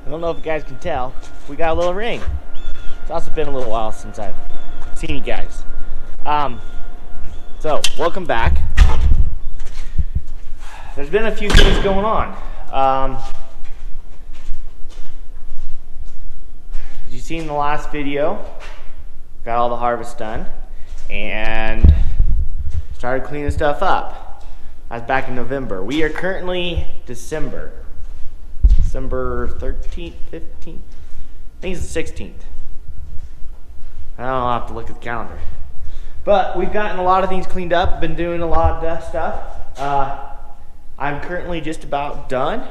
I don't know if you guys can tell, we got a little rain. It's also been a little while since I've seen you guys. So, welcome back. There's been a few things going on. As you seen in the last video, got all the harvest done and started cleaning stuff up. That was back in November. We are currently December 13th, 15th. I think it's the 16th. I don't know, I'll have to look at the calendar. But we've gotten a lot of things cleaned up, been doing a lot of stuff. I'm currently just about done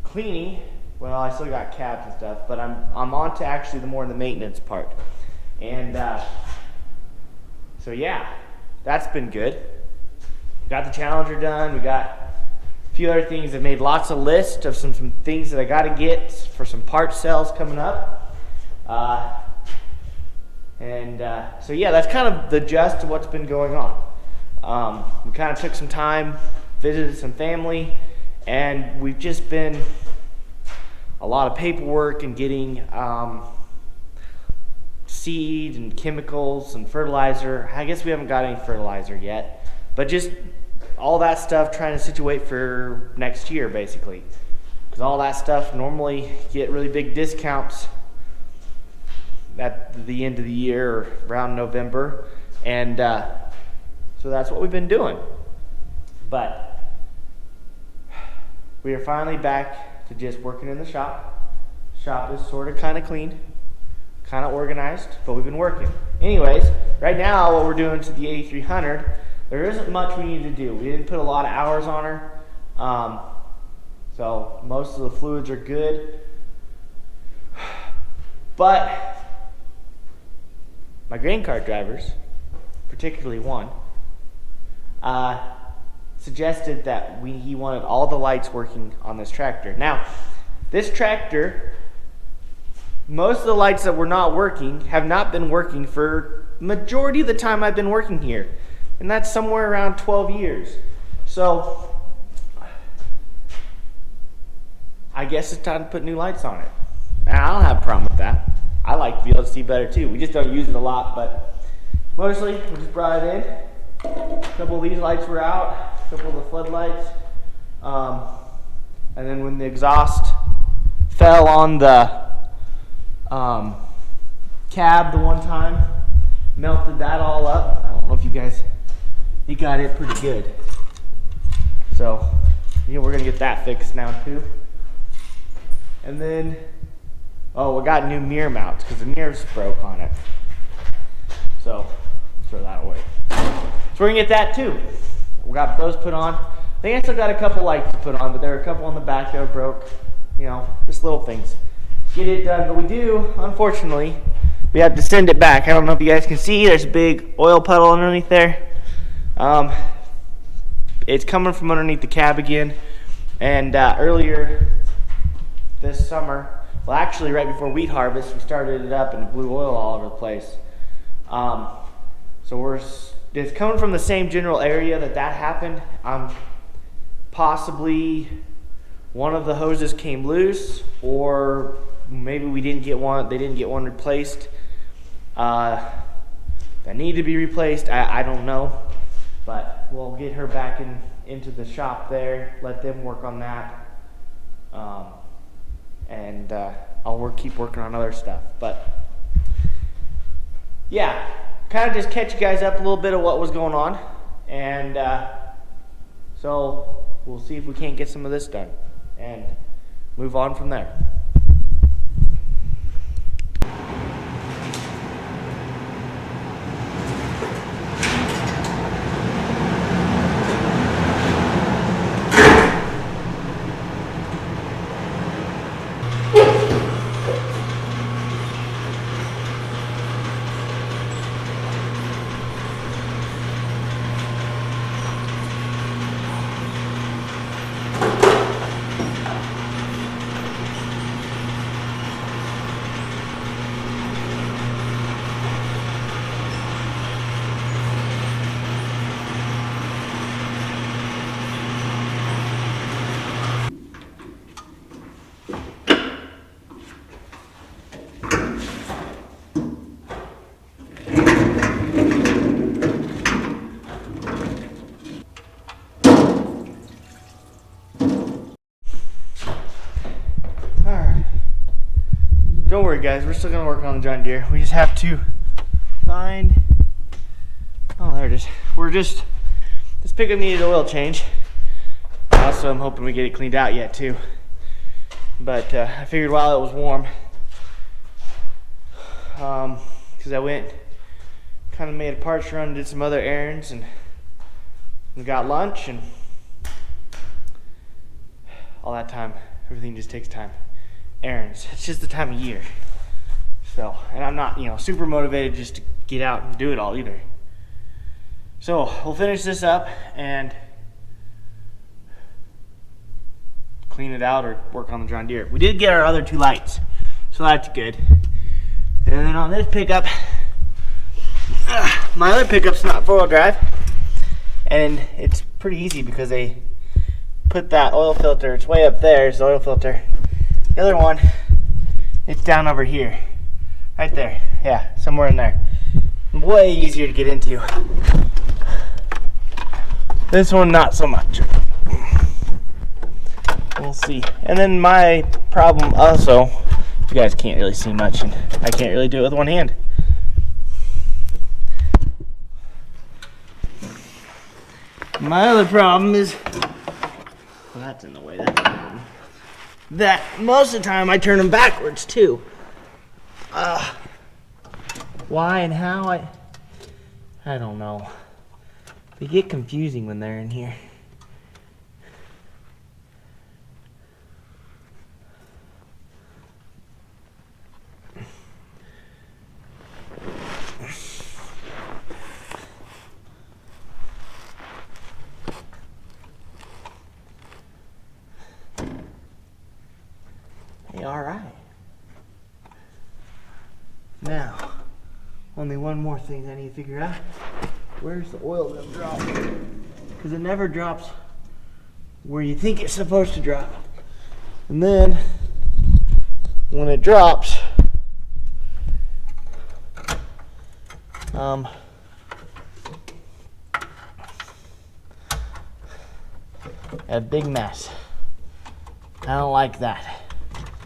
cleaning. Well, I still got cabs and stuff, but I'm on to actually the more of the maintenance part. And so yeah, that's been good. Got the Challenger done. We got a few other things. I've made lots of lists of some things that I got to get for some part sales coming up. So yeah, that's kind of the gist of what's been going on. We kind of took some time, visited some family, and we've just been a lot of paperwork and getting seed and chemicals and fertilizer. I guess we haven't got any fertilizer yet, but just all that stuff trying to situate for next year basically, because all that stuff normally get really big discounts at the end of the year or around November, and so that's what we've been doing. But we are finally back to just working in the shop. Shop is sort of kind of clean, kind of organized, but we've been working. Anyways, right now what we're doing to the 8300, there isn't much we need to do. We didn't put a lot of hours on her, so most of the fluids are good. But my grain cart drivers, particularly one, suggested that he wanted all the lights working on this tractor. Now, this tractor, most of the lights that were not working have not been working for majority of the time I've been working here, and that's somewhere around 12 years. So I guess it's time to put new lights on it. And I don't have a problem with that. I like to be able to see better too. We just don't use it a lot, but mostly we just brought it in. A couple of these lights were out, a couple of the floodlights, and then when the exhaust fell on the cab the one time, melted that all up. I don't know if you got it pretty good. So, we're gonna get that fixed now too. And then, we got new mirror mounts because the mirrors broke on it. So, throw that away. So we're gonna get that too. We got those put on. I think I still got a couple lights to put on, but there are a couple on the back that broke. Just little things. Get it done, but we do, unfortunately, we have to send it back. I don't know if you guys can see, there's a big oil puddle underneath there. It's coming from underneath the cab again. And earlier this summer, well actually right before wheat harvest, we started it up and it blew oil all over the place. So it's coming from the same general area that happened. Possibly one of the hoses came loose, or maybe we didn't get one. They didn't get one replaced. That need to be replaced. I don't know, but we'll get her back into the shop there. Let them work on that, and I'll keep working on other stuff. But yeah, kind of just catch you guys up a little bit of what was going on, and so we'll see if we can't get some of this done and move on from there. don't worry guys, we're still gonna work on the John Deere. We just have to find, oh there it is. This pickup needed oil change. Also, I'm hoping we get it cleaned out yet too. But I figured while it was warm, because I went, kind of made a parts run, did some other errands, and got lunch, and all that time, everything just takes time. Errands, it's just the time of year. So, and I'm not, super motivated just to get out and do it all either. So, we'll finish this up and clean it out or work on the John Deere. We did get our other 2 lights, so that's good. And then on this pickup, my other pickup's not 4-wheel drive, and it's pretty easy because they put that oil filter, it's way up there, is the oil filter. The other one, it's down over here, right there, yeah, somewhere in there. Way easier to get into. This one, not so much. We'll see. And then my problem also, you guys can't really see much, and I can't really do it with one hand. My other problem is, well, that's in the way, that's the problem. That most of the time I turn them backwards too. Why and how, I don't know. They get confusing when they're in here. All right. Now, only one more thing I need to figure out. Where's the oil gonna drop? Because it never drops where you think it's supposed to drop. And then, when it drops, a big mess. I don't like that.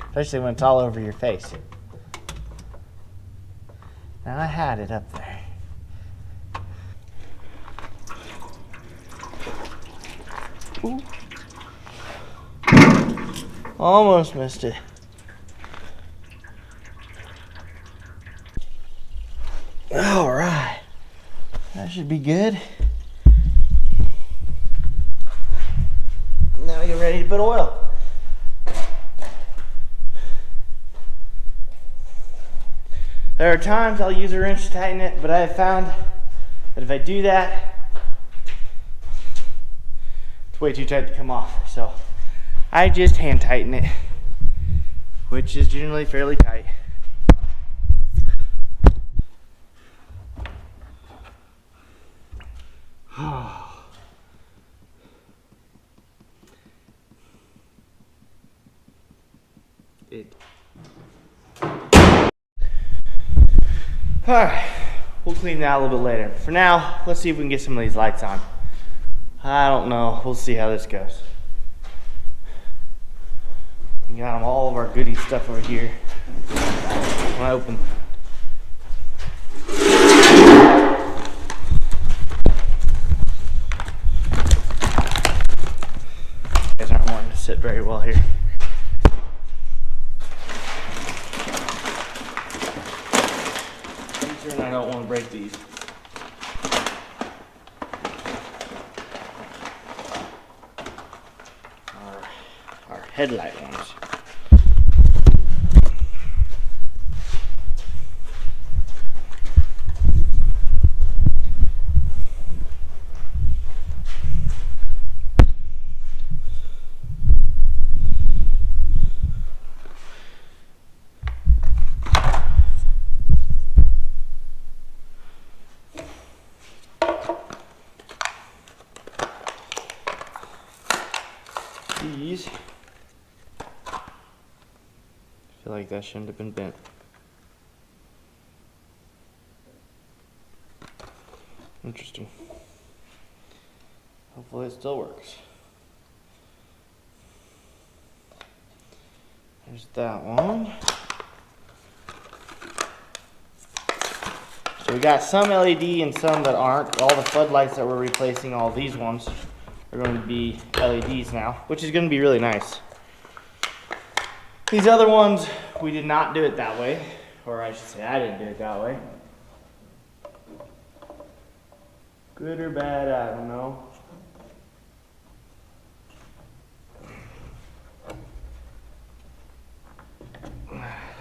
Especially when it's all over your face. Now I had it up there. Ooh. Almost missed it. All right. That should be good. Now we get ready to put oil. There are times I'll use a wrench to tighten it, but I have found that if I do that, it's way too tight to come off. So I just hand tighten it, which is generally fairly tight. Alright, we'll clean that a little bit later. For now, let's see if we can get some of these lights on. I don't know, we'll see how this goes. We got all of our goodie stuff over here. When I open. You guys aren't wanting to sit very well here. And I don't want to break these. Our headlight ones. These, I feel like that shouldn't have been bent. Interesting. Hopefully it still works. There's that one. we got some LED and some that aren't. All the floodlights that we're replacing, all these ones, are going to be LEDs now, which is going to be really nice. These other ones, we did not do it that way, or I should say I didn't do it that way. Good or bad, I don't know.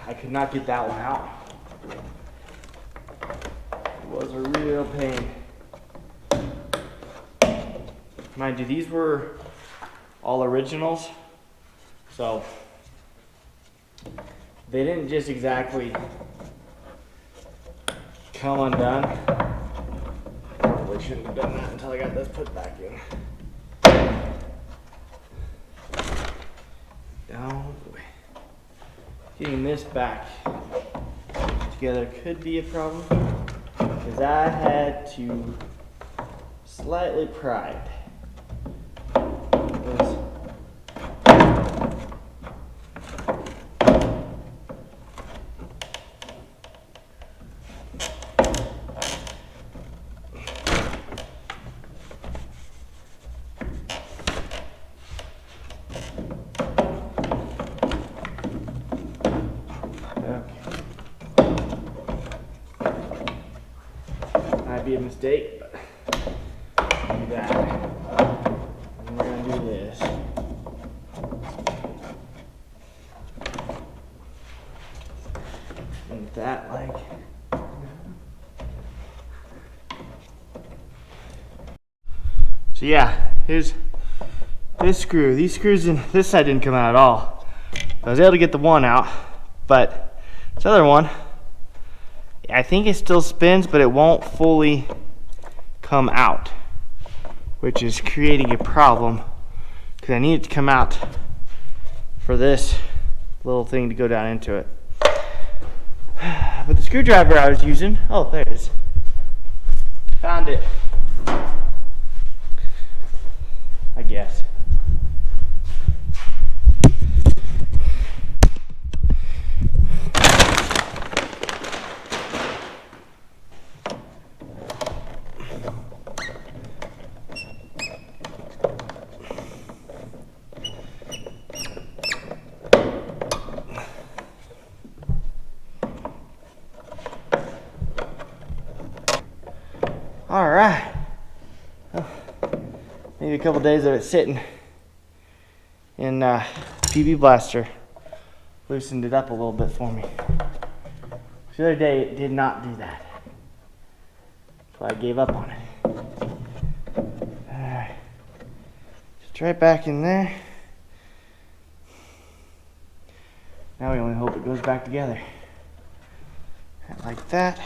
I could not get that one out. It was a real pain. Mind you, these were all originals, so they didn't just exactly come undone. Probably shouldn't have done that until I got this put back in. Oh boy. Getting this back together could be a problem, because I had to slightly pry it. Might be a mistake, but do that. And we're gonna do this. And that like. So yeah, here's this screw. These screws in this side didn't come out at all. I was able to get the one out, but this other one, I think it still spins, but it won't fully come out, which is creating a problem because I need it to come out for this little thing to go down into it. But the screwdriver I was using, oh, there it is. Found it. I guess. All right. Well, maybe a couple days of it sitting in PB Blaster loosened it up a little bit for me. The other day it did not do that, so I gave up on it. All right, just right back in there. Now we only hope it goes back together. Like that.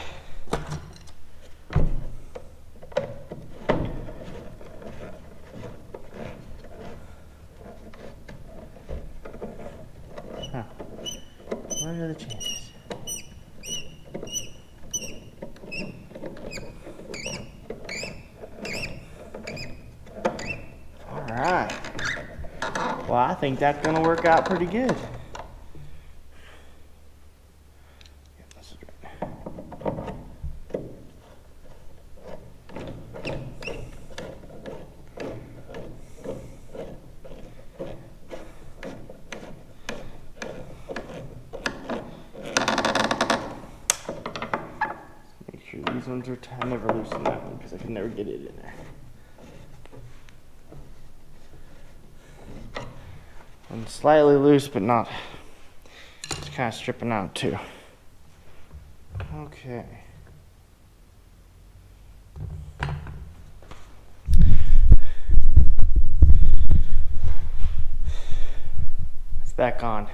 Huh. What are the chances? All right. Well, I think that's gonna work out pretty good. These ones are I never loosened that one because I could never get it in there. And slightly loose, but not. It's kind of stripping out too. Okay. It's back on.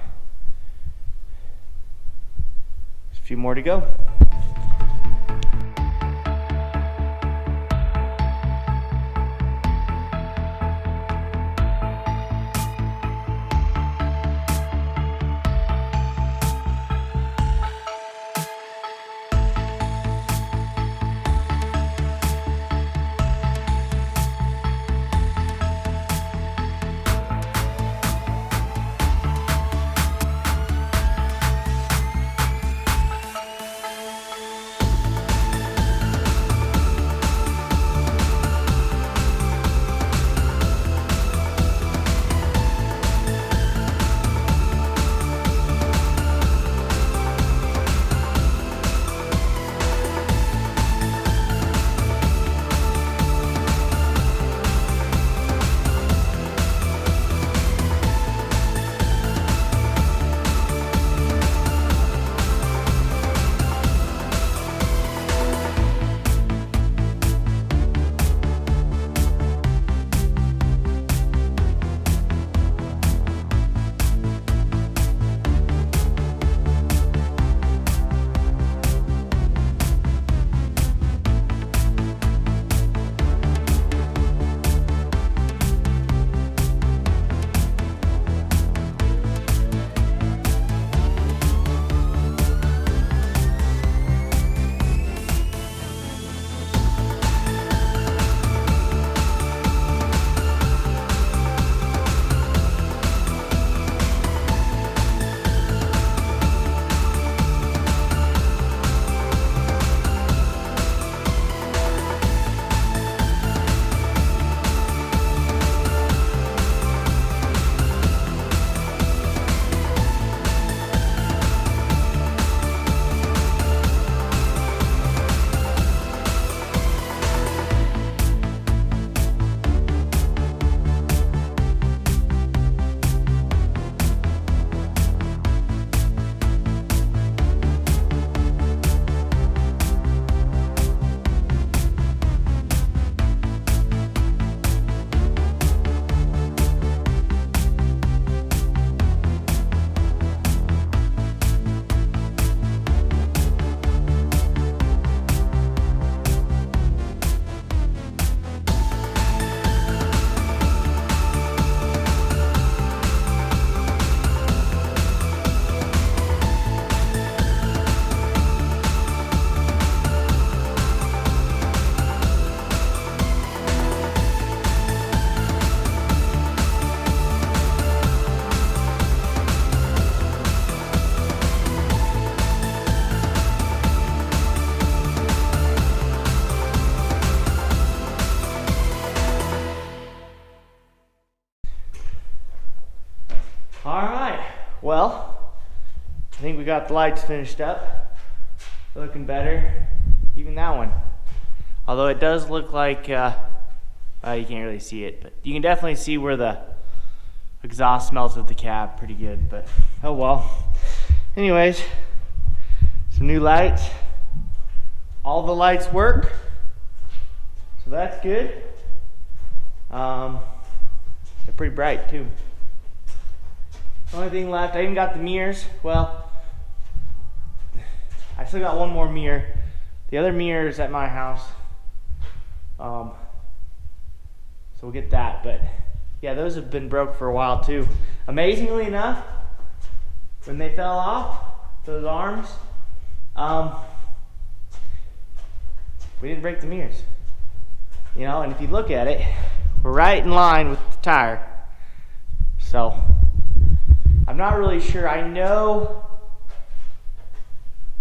There's a few more to go. right, well, I think we got the lights finished up. Looking better, even that one. Although it does look like, you can't really see it, but you can definitely see where the exhaust smells with the cab pretty good, but oh well. Anyways, some new lights. All the lights work, so that's good. They're pretty bright too. Only thing left, I even got the mirrors. Well, I still got one more mirror. The other mirror is at my house. So we'll get that, but yeah, those have been broke for a while too. Amazingly enough, when they fell off, those arms, we didn't break the mirrors. You know, and if you look at it, we're right in line with the tire. So, I'm not really sure. I know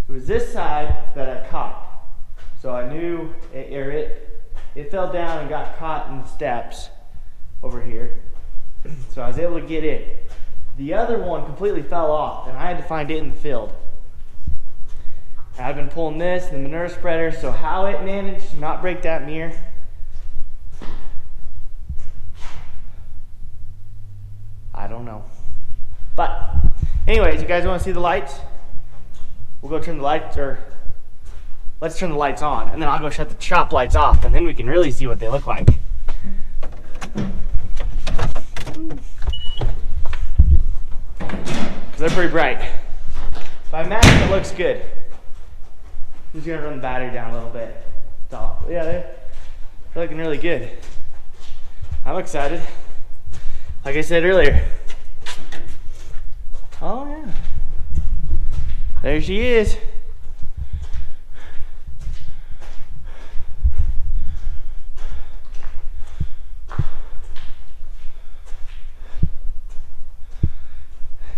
it was this side that I caught. So I knew it fell down and got caught in the steps over here. So I was able to get it. The other one completely fell off and I had to find it in the field. And I've been pulling this and the manure spreader, so how it managed to not break that mirror, I don't know. But anyways, you guys want to see the lights? We'll go turn the lights, or let's turn the lights on, and then I'll go shut the shop lights off, and then we can really see what they look like. Because they're pretty bright. By imagine it looks good. I'm just gonna run the battery down a little bit. So, yeah, they're looking really good. I'm excited. Like I said earlier. Oh yeah. There she is.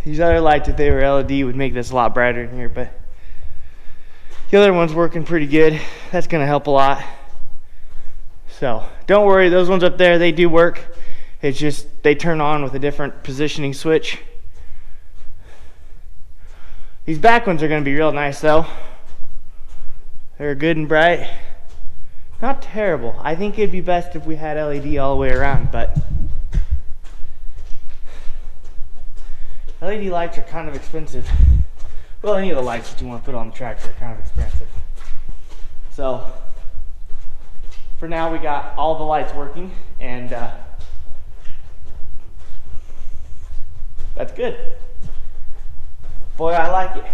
These other lights, if they were LED, would make this a lot brighter in here, but the other one's working pretty good. That's gonna help a lot. So don't worry, those ones up there, they do work. It's just they turn on with a different positioning switch. These back ones are gonna be real nice though. They're good and bright. Not terrible. I think it'd be best if we had LED all the way around, but LED lights are kind of expensive. Well, any of the lights that you want to put on the tractor are kind of expensive. So, for now we got all the lights working, and that's good. Boy, I like it.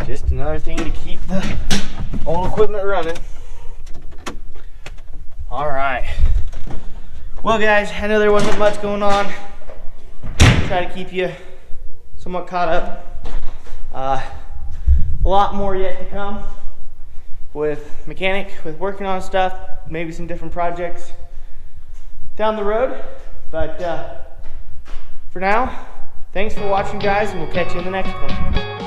Just another thing to keep the old equipment running. All right. Well, guys, I know there wasn't much going on. Try to keep you somewhat caught up. A lot more yet to come with mechanic, with working on stuff, maybe some different projects down the road. But for now, thanks for watching, guys, and we'll catch you in the next one.